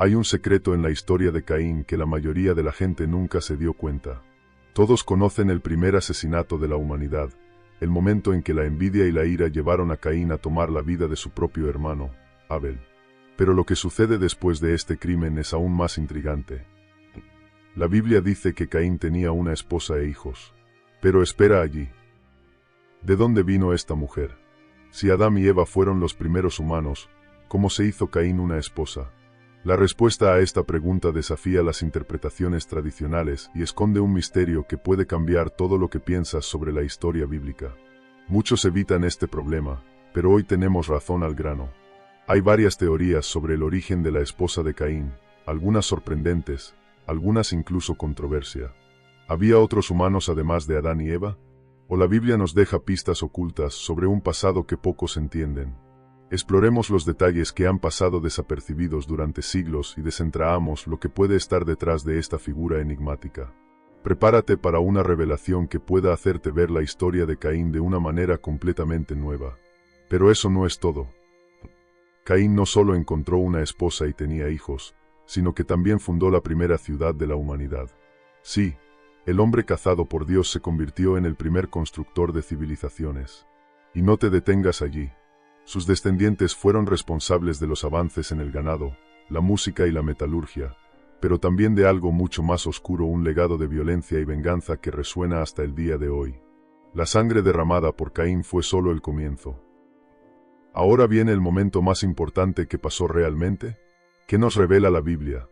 Hay un secreto en la historia de Caín que la mayoría de la gente nunca se dio cuenta. Todos conocen el primer asesinato de la humanidad, el momento en que la envidia y la ira llevaron a Caín a tomar la vida de su propio hermano, Abel. Pero lo que sucede después de este crimen es aún más intrigante. La Biblia dice que Caín tenía una esposa e hijos. Pero espera allí. ¿De dónde vino esta mujer? Si Adán y Eva fueron los primeros humanos, ¿cómo se hizo Caín una esposa? La respuesta a esta pregunta desafía las interpretaciones tradicionales y esconde un misterio que puede cambiar todo lo que piensas sobre la historia bíblica. Muchos evitan este problema, pero hoy tenemos razón al grano. Hay varias teorías sobre el origen de la esposa de Caín, algunas sorprendentes, algunas incluso controversia. ¿Había otros humanos además de Adán y Eva? ¿O la Biblia nos deja pistas ocultas sobre un pasado que pocos entienden? Exploremos los detalles que han pasado desapercibidos durante siglos y desentraamos lo que puede estar detrás de esta figura enigmática. Prepárate para una revelación que pueda hacerte ver la historia de Caín de una manera completamente nueva. Pero eso no es todo. Caín no solo encontró una esposa y tenía hijos, sino que también fundó la primera ciudad de la humanidad. Sí, el hombre cazado por Dios se convirtió en el primer constructor de civilizaciones. Y no te detengas allí. Sus descendientes fueron responsables de los avances en el ganado, la música y la metalurgia, pero también de algo mucho más oscuro, un legado de violencia y venganza que resuena hasta el día de hoy. La sangre derramada por Caín fue solo el comienzo. Ahora viene el momento más importante que pasó realmente. ¿Qué nos revela la Biblia?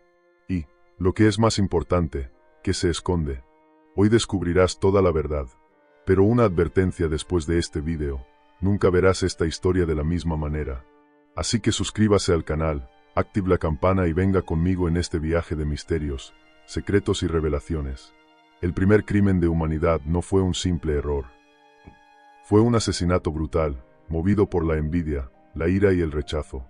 Y, lo que es más importante, ¿qué se esconde? Hoy descubrirás toda la verdad. Pero una advertencia después de este video. Nunca verás esta historia de la misma manera. Así que suscríbase al canal, active la campana y venga conmigo en este viaje de misterios, secretos y revelaciones. El primer crimen de humanidad no fue un simple error. Fue un asesinato brutal, movido por la envidia, la ira y el rechazo.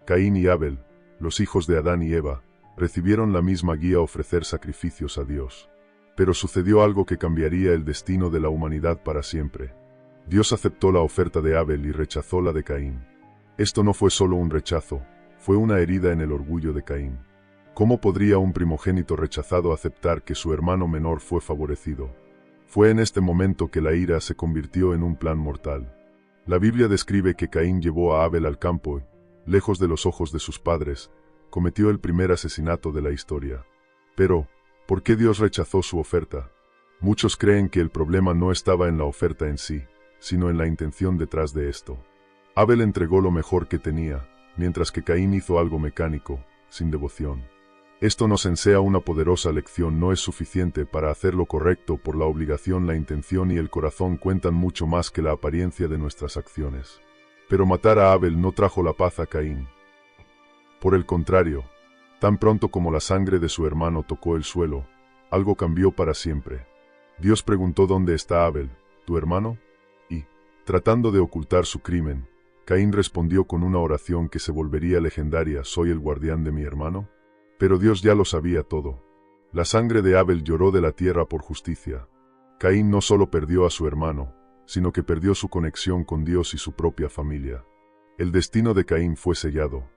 Caín y Abel, los hijos de Adán y Eva, recibieron la misma guía a ofrecer sacrificios a Dios. Pero sucedió algo que cambiaría el destino de la humanidad para siempre. Dios aceptó la oferta de Abel y rechazó la de Caín. Esto no fue solo un rechazo, fue una herida en el orgullo de Caín. ¿Cómo podría un primogénito rechazado aceptar que su hermano menor fue favorecido? Fue en este momento que la ira se convirtió en un plan mortal. La Biblia describe que Caín llevó a Abel al campo y, lejos de los ojos de sus padres, cometió el primer asesinato de la historia. Pero, ¿por qué Dios rechazó su oferta? Muchos creen que el problema no estaba en la oferta en sí, sino en la intención detrás de esto. Abel entregó lo mejor que tenía, mientras que Caín hizo algo mecánico, sin devoción. Esto nos enseña una poderosa lección: no es suficiente para hacer lo correcto por la obligación, la intención y el corazón cuentan mucho más que la apariencia de nuestras acciones. Pero matar a Abel no trajo la paz a Caín. Por el contrario, tan pronto como la sangre de su hermano tocó el suelo, algo cambió para siempre. Dios preguntó: ¿dónde está Abel, tu hermano? Y, tratando de ocultar su crimen, Caín respondió con una oración que se volvería legendaria: ¿soy el guardián de mi hermano? Pero Dios ya lo sabía todo. La sangre de Abel lloró de la tierra por justicia. Caín no solo perdió a su hermano, sino que perdió su conexión con Dios y su propia familia. El destino de Caín fue sellado.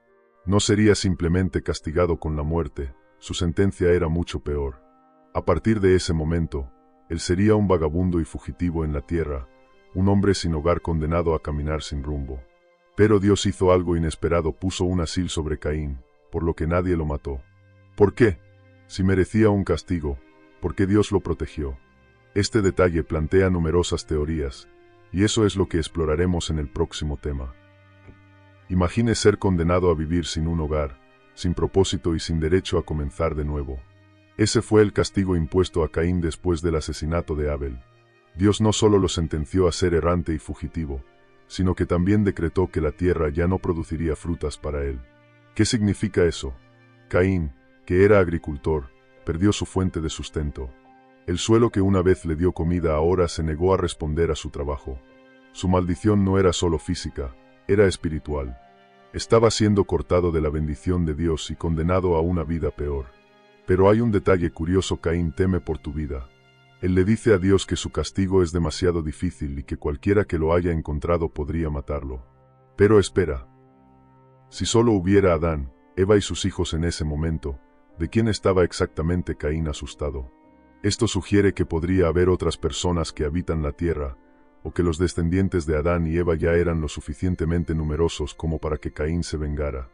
No sería simplemente castigado con la muerte, su sentencia era mucho peor. A partir de ese momento, él sería un vagabundo y fugitivo en la tierra, un hombre sin hogar condenado a caminar sin rumbo. Pero Dios hizo algo inesperado: puso un asil sobre Caín, por lo que nadie lo mató. ¿Por qué? Si merecía un castigo, ¿por qué Dios lo protegió? Este detalle plantea numerosas teorías, y eso es lo que exploraremos en el próximo tema. Imagine ser condenado a vivir sin un hogar, sin propósito y sin derecho a comenzar de nuevo. Ese fue el castigo impuesto a Caín después del asesinato de Abel. Dios no solo lo sentenció a ser errante y fugitivo, sino que también decretó que la tierra ya no produciría frutas para él. ¿Qué significa eso? Caín, que era agricultor, perdió su fuente de sustento. El suelo que una vez le dio comida ahora se negó a responder a su trabajo. Su maldición no era solo física, era espiritual. Estaba siendo cortado de la bendición de Dios y condenado a una vida peor. Pero hay un detalle curioso: Caín teme por tu vida. Él le dice a Dios que su castigo es demasiado difícil y que cualquiera que lo haya encontrado podría matarlo. Pero espera. Si solo hubiera Adán, Eva y sus hijos en ese momento. ¿De quién estaba exactamente Caín asustado? Esto sugiere que podría haber otras personas que habitan la tierra, o que los descendientes de Adán y Eva ya eran lo suficientemente numerosos como para que Caín se vengara.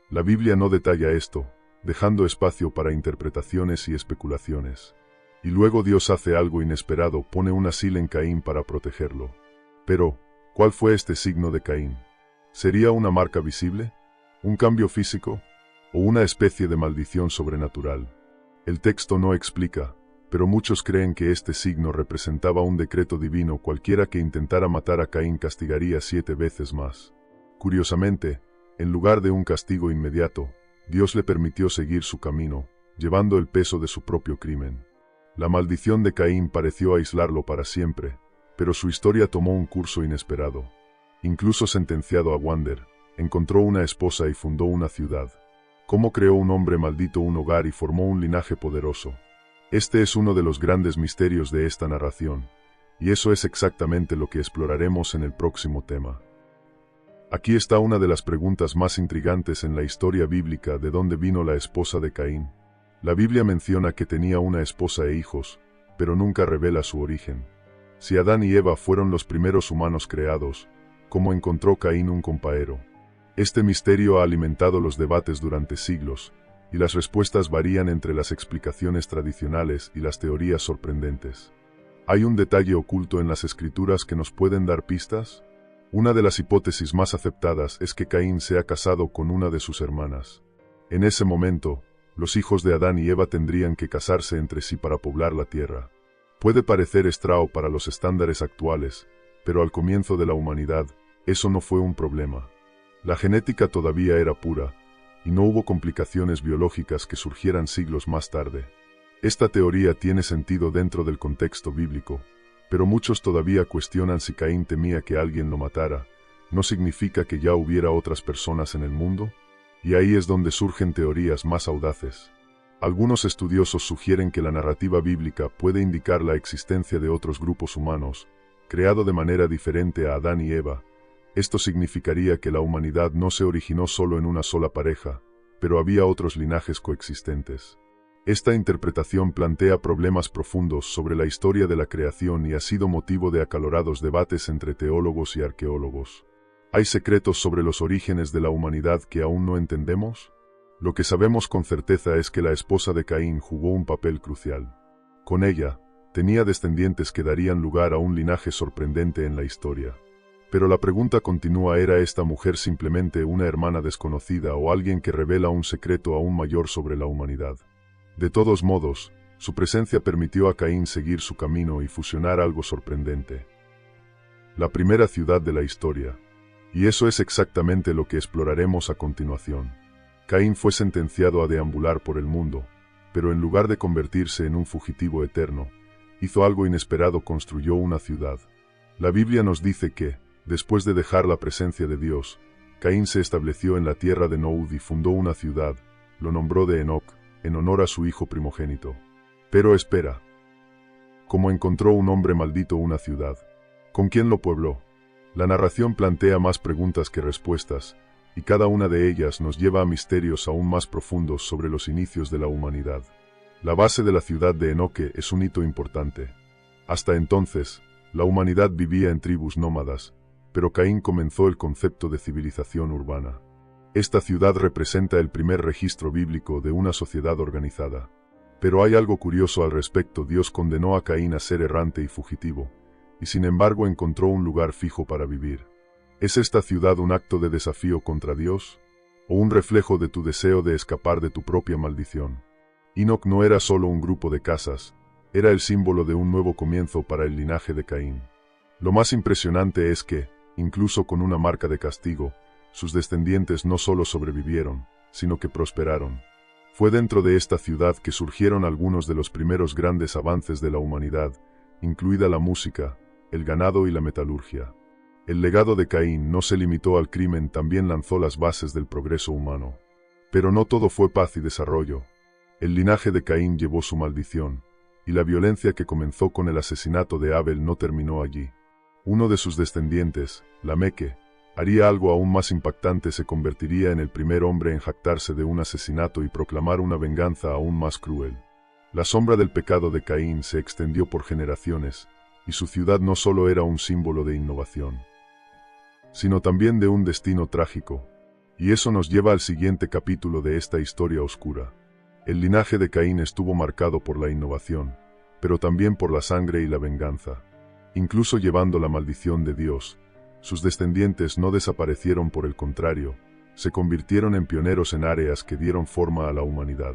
La Biblia no detalla esto, dejando espacio para interpretaciones y especulaciones. Y luego Dios hace algo inesperado, pone un asilo en Caín para protegerlo. Pero, ¿cuál fue este signo de Caín? ¿Sería una marca visible? ¿Un cambio físico? ¿O una especie de maldición sobrenatural? El texto no explica, pero muchos creen que este signo representaba un decreto divino. Cualquiera que intentara matar a Caín castigaría 7 veces más. Curiosamente, en lugar de un castigo inmediato, Dios le permitió seguir su camino, llevando el peso de su propio crimen. La maldición de Caín pareció aislarlo para siempre, pero su historia tomó un curso inesperado. Incluso sentenciado a wander, encontró una esposa y fundó una ciudad. Cómo creó un hombre maldito un hogar y formó un linaje poderoso. Este es uno de los grandes misterios de esta narración, y eso es exactamente lo que exploraremos en el próximo tema. Aquí está una de las preguntas más intrigantes en la historia bíblica: ¿de dónde vino la esposa de Caín? La Biblia menciona que tenía una esposa e hijos, pero nunca revela su origen. Si Adán y Eva fueron los primeros humanos creados, ¿cómo encontró Caín un compañero? Este misterio ha alimentado los debates durante siglos, y las respuestas varían entre las explicaciones tradicionales y las teorías sorprendentes. ¿Hay un detalle oculto en las Escrituras que nos pueden dar pistas? Una de las hipótesis más aceptadas es que Caín se ha casado con una de sus hermanas. En ese momento, los hijos de Adán y Eva tendrían que casarse entre sí para poblar la tierra. Puede parecer extraño para los estándares actuales, pero al comienzo de la humanidad, eso no fue un problema. La genética todavía era pura, y no hubo complicaciones biológicas que surgieran siglos más tarde. Esta teoría tiene sentido dentro del contexto bíblico, pero muchos todavía cuestionan si Caín temía que alguien lo matara. ¿No significa que ya hubiera otras personas en el mundo? Y ahí es donde surgen teorías más audaces. Algunos estudiosos sugieren que la narrativa bíblica puede indicar la existencia de otros grupos humanos, creados de manera diferente a Adán y Eva. Esto significaría que la humanidad no se originó solo en una sola pareja, pero había otros linajes coexistentes. Esta interpretación plantea problemas profundos sobre la historia de la creación y ha sido motivo de acalorados debates entre teólogos y arqueólogos. ¿Hay secretos sobre los orígenes de la humanidad que aún no entendemos? Lo que sabemos con certeza es que la esposa de Caín jugó un papel crucial. Con ella, tenía descendientes que darían lugar a un linaje sorprendente en la historia. Pero la pregunta continúa: ¿era esta mujer simplemente una hermana desconocida o alguien que revela un secreto aún mayor sobre la humanidad? De todos modos, su presencia permitió a Caín seguir su camino y fusionar algo sorprendente. La primera ciudad de la historia. Y eso es exactamente lo que exploraremos a continuación. Caín fue sentenciado a deambular por el mundo, pero en lugar de convertirse en un fugitivo eterno, hizo algo inesperado: construyó una ciudad. La Biblia nos dice que, después de dejar la presencia de Dios, Caín se estableció en la tierra de Noud y fundó una ciudad, lo nombró de Enoc, en honor a su hijo primogénito. Pero espera. ¿Cómo encontró un hombre maldito una ciudad? ¿Con quién lo puebló? La narración plantea más preguntas que respuestas, y cada una de ellas nos lleva a misterios aún más profundos sobre los inicios de la humanidad. La base de la ciudad de Enoque es un hito importante. Hasta entonces, la humanidad vivía en tribus nómadas, pero Caín comenzó el concepto de civilización urbana. Esta ciudad representa el primer registro bíblico de una sociedad organizada. Pero hay algo curioso al respecto: Dios condenó a Caín a ser errante y fugitivo, y sin embargo encontró un lugar fijo para vivir. ¿Es esta ciudad un acto de desafío contra Dios? ¿O un reflejo de tu deseo de escapar de tu propia maldición? Enoc no era solo un grupo de casas, era el símbolo de un nuevo comienzo para el linaje de Caín. Lo más impresionante es que, incluso con una marca de castigo, sus descendientes no solo sobrevivieron, sino que prosperaron. Fue dentro de esta ciudad que surgieron algunos de los primeros grandes avances de la humanidad, incluida la música, el ganado y la metalurgia. El legado de Caín no se limitó al crimen, también lanzó las bases del progreso humano. Pero no todo fue paz y desarrollo. El linaje de Caín llevó su maldición, y la violencia que comenzó con el asesinato de Abel no terminó allí. Uno de sus descendientes, Lameque, Haría algo aún más impactante, se convertiría en el primer hombre en jactarse de un asesinato y proclamar una venganza aún más cruel. La sombra del pecado de Caín se extendió por generaciones, y su ciudad no solo era un símbolo de innovación, sino también de un destino trágico. Y eso nos lleva al siguiente capítulo de esta historia oscura. El linaje de Caín estuvo marcado por la innovación, pero también por la sangre y la venganza. Incluso llevando la maldición de Dios, sus descendientes no desaparecieron, por el contrario, se convirtieron en pioneros en áreas que dieron forma a la humanidad.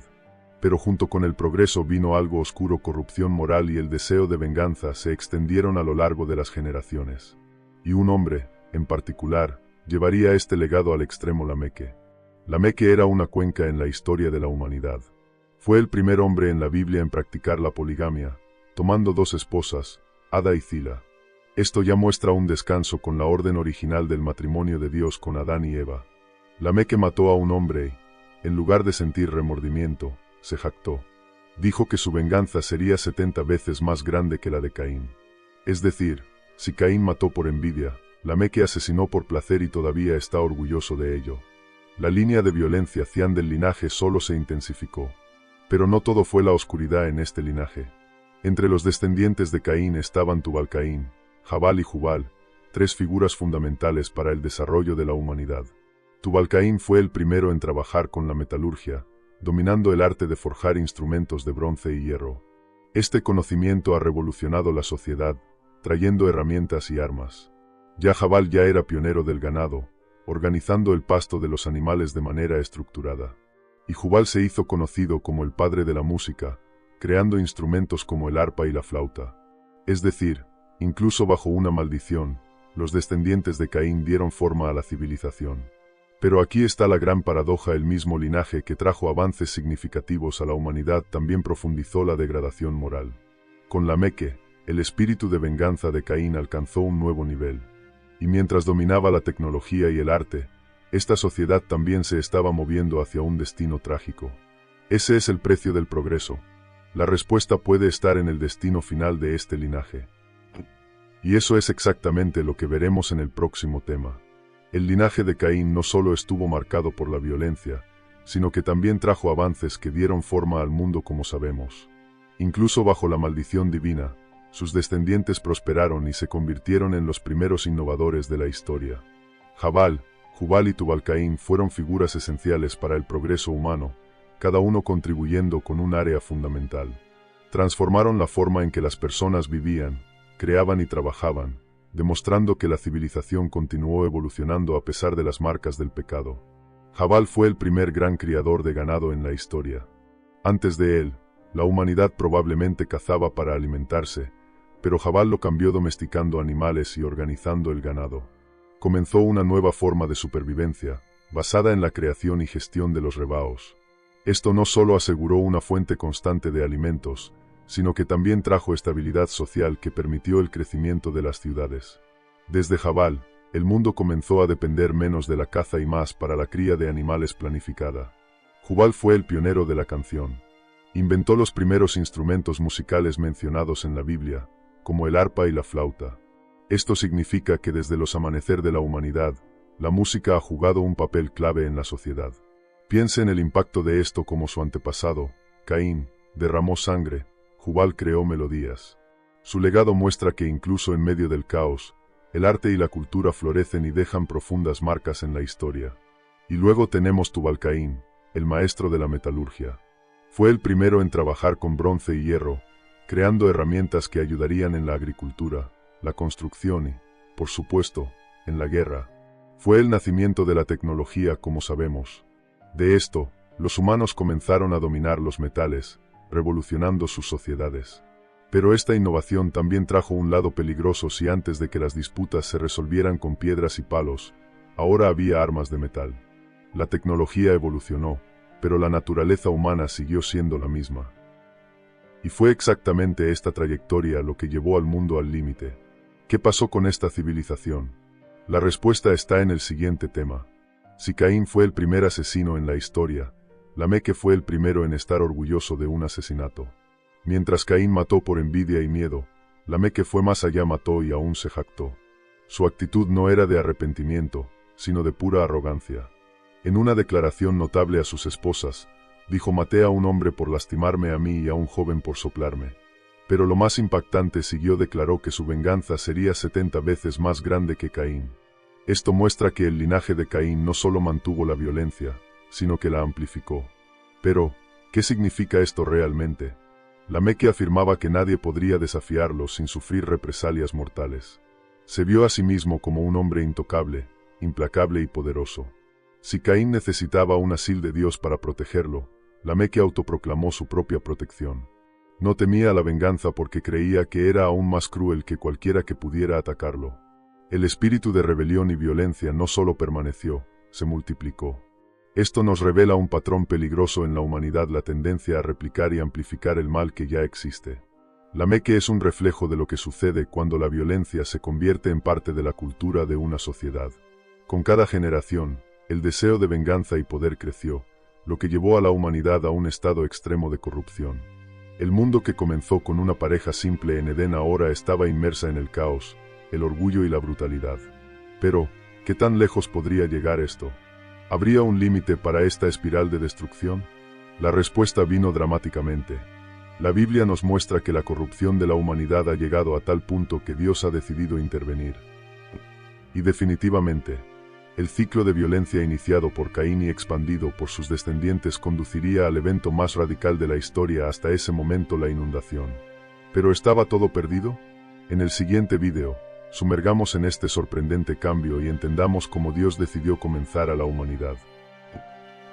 Pero junto con el progreso vino algo oscuro: corrupción moral y el deseo de venganza se extendieron a lo largo de las generaciones. Y un hombre, en particular, llevaría este legado al extremo: Lameque. Lameque era una cuenca en la historia de la humanidad. Fue el primer hombre en la Biblia en practicar la poligamia, tomando 2 esposas, Ada y Zila. Esto ya muestra un descanso con la orden original del matrimonio de Dios con Adán y Eva. Lameque mató a un hombre y, en lugar de sentir remordimiento, se jactó. Dijo que su venganza sería 70 veces más grande que la de Caín. Es decir, si Caín mató por envidia, Lameque asesinó por placer y todavía está orgulloso de ello. La línea de violencia cian del linaje solo se intensificó. Pero no todo fue la oscuridad en este linaje. Entre los descendientes de Caín estaban Tubal-Caín, Jabal y Jubal, 3 figuras fundamentales para el desarrollo de la humanidad. Tubal-Caín fue el primero en trabajar con la metalurgia, dominando el arte de forjar instrumentos de bronce y hierro. Este conocimiento ha revolucionado la sociedad, trayendo herramientas y armas. Ya Jabal ya era pionero del ganado, organizando el pasto de los animales de manera estructurada. Y Jubal se hizo conocido como el padre de la música, creando instrumentos como el arpa y la flauta. Es decir, incluso bajo una maldición, los descendientes de Caín dieron forma a la civilización. Pero aquí está la gran paradoja: el mismo linaje que trajo avances significativos a la humanidad también profundizó la degradación moral. Con Lameque, el espíritu de venganza de Caín alcanzó un nuevo nivel. Y mientras dominaba la tecnología y el arte, esta sociedad también se estaba moviendo hacia un destino trágico. Ese es el precio del progreso. La respuesta puede estar en el destino final de este linaje. Y eso es exactamente lo que veremos en el próximo tema. El linaje de Caín no solo estuvo marcado por la violencia, sino que también trajo avances que dieron forma al mundo como sabemos. Incluso bajo la maldición divina, sus descendientes prosperaron y se convirtieron en los primeros innovadores de la historia. Jabal, Jubal y Tubal-Caín fueron figuras esenciales para el progreso humano, cada uno contribuyendo con un área fundamental. Transformaron la forma en que las personas vivían, creaban y trabajaban, demostrando que la civilización continuó evolucionando a pesar de las marcas del pecado. Jabal fue el primer gran criador de ganado en la historia. Antes de él, la humanidad probablemente cazaba para alimentarse, pero Jabal lo cambió domesticando animales y organizando el ganado. Comenzó una nueva forma de supervivencia, basada en la creación y gestión de los rebaos. Esto no solo aseguró una fuente constante de alimentos, sino que también trajo estabilidad social que permitió el crecimiento de las ciudades. Desde Jabal, el mundo comenzó a depender menos de la caza y más para la cría de animales planificada. Jubal fue el pionero de la canción. Inventó los primeros instrumentos musicales mencionados en la Biblia, como el arpa y la flauta. Esto significa que desde los amanecer de la humanidad, la música ha jugado un papel clave en la sociedad. Piense en el impacto de esto como su antepasado, Caín, derramó sangre, Jubal creó melodías. Su legado muestra que incluso en medio del caos, el arte y la cultura florecen y dejan profundas marcas en la historia. Y luego tenemos Tubal-Caín, el maestro de la metalurgia. Fue el primero en trabajar con bronce y hierro, creando herramientas que ayudarían en la agricultura, la construcción y, por supuesto, en la guerra. Fue el nacimiento de la tecnología, como sabemos. De esto, los humanos comenzaron a dominar los metales, revolucionando sus sociedades. Pero esta innovación también trajo un lado peligroso. Si antes de que las disputas se resolvieran con piedras y palos, ahora había armas de metal. La tecnología evolucionó, pero la naturaleza humana siguió siendo la misma. Y fue exactamente esta trayectoria lo que llevó al mundo al límite. ¿Qué pasó con esta civilización? La respuesta está en el siguiente tema. Si Caín fue el primer asesino en la historia, Lameque fue el primero en estar orgulloso de un asesinato. Mientras Caín mató por envidia y miedo, Lameque fue más allá, mató y aún se jactó. Su actitud no era de arrepentimiento, sino de pura arrogancia. En una declaración notable a sus esposas, dijo: «Maté a un hombre por lastimarme a mí y a un joven por soplarme». Pero lo más impactante, siguió, declaró que su venganza sería 70 veces más grande que Caín. Esto muestra que el linaje de Caín no solo mantuvo la violencia, sino que la amplificó. Pero, ¿qué significa esto realmente? Lamec afirmaba que nadie podría desafiarlo sin sufrir represalias mortales. Se vio a sí mismo como un hombre intocable, implacable y poderoso. Si Caín necesitaba un asilo de Dios para protegerlo, Lamec autoproclamó su propia protección. No temía la venganza porque creía que era aún más cruel que cualquiera que pudiera atacarlo. El espíritu de rebelión y violencia no solo permaneció, se multiplicó. Esto nos revela un patrón peligroso en la humanidad: la tendencia a replicar y amplificar el mal que ya existe. Lamec es un reflejo de lo que sucede cuando la violencia se convierte en parte de la cultura de una sociedad. Con cada generación, el deseo de venganza y poder creció, lo que llevó a la humanidad a un estado extremo de corrupción. El mundo que comenzó con una pareja simple en Edén ahora estaba inmersa en el caos, el orgullo y la brutalidad. Pero, ¿qué tan lejos podría llegar esto? ¿Habría un límite para esta espiral de destrucción? La respuesta vino dramáticamente. La Biblia nos muestra que la corrupción de la humanidad ha llegado a tal punto que Dios ha decidido intervenir. Y definitivamente, el ciclo de violencia iniciado por Caín y expandido por sus descendientes conduciría al evento más radical de la historia, hasta ese momento, la inundación. ¿Pero estaba todo perdido? En el siguiente video, sumergamos en este sorprendente cambio y entendamos cómo Dios decidió comenzar a la humanidad.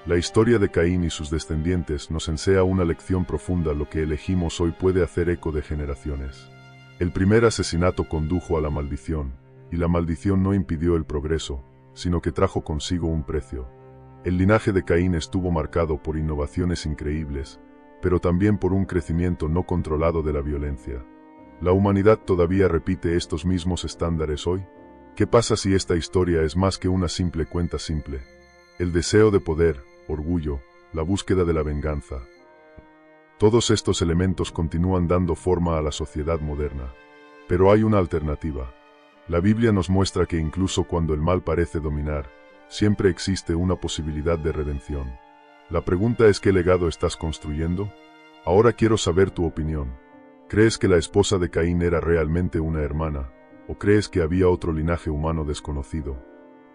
La historia de Caín y sus descendientes nos enseña una lección profunda: lo que elegimos hoy puede hacer eco de generaciones. El primer asesinato condujo a la maldición, y la maldición no impidió el progreso, sino que trajo consigo un precio. El linaje de Caín estuvo marcado por innovaciones increíbles, pero también por un crecimiento no controlado de la violencia. ¿La humanidad todavía repite estos mismos estándares hoy? ¿Qué pasa si esta historia es más que una simple cuenta simple? El deseo de poder, orgullo, la búsqueda de la venganza. Todos estos elementos continúan dando forma a la sociedad moderna. Pero hay una alternativa. La Biblia nos muestra que incluso cuando el mal parece dominar, siempre existe una posibilidad de redención. La pregunta es: ¿qué legado estás construyendo? Ahora quiero saber tu opinión. ¿Crees que la esposa de Caín era realmente una hermana? ¿O crees que había otro linaje humano desconocido?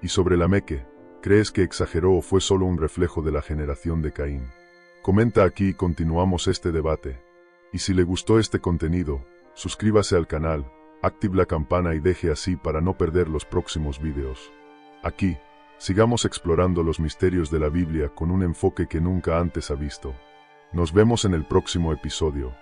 Y sobre Lamec, ¿crees que exageró o fue solo un reflejo de la generación de Caín? Comenta aquí y continuamos este debate. Y si le gustó este contenido, suscríbase al canal, active la campana y deje así para no perder los próximos videos. Aquí, sigamos explorando los misterios de la Biblia con un enfoque que nunca antes ha visto. Nos vemos en el próximo episodio.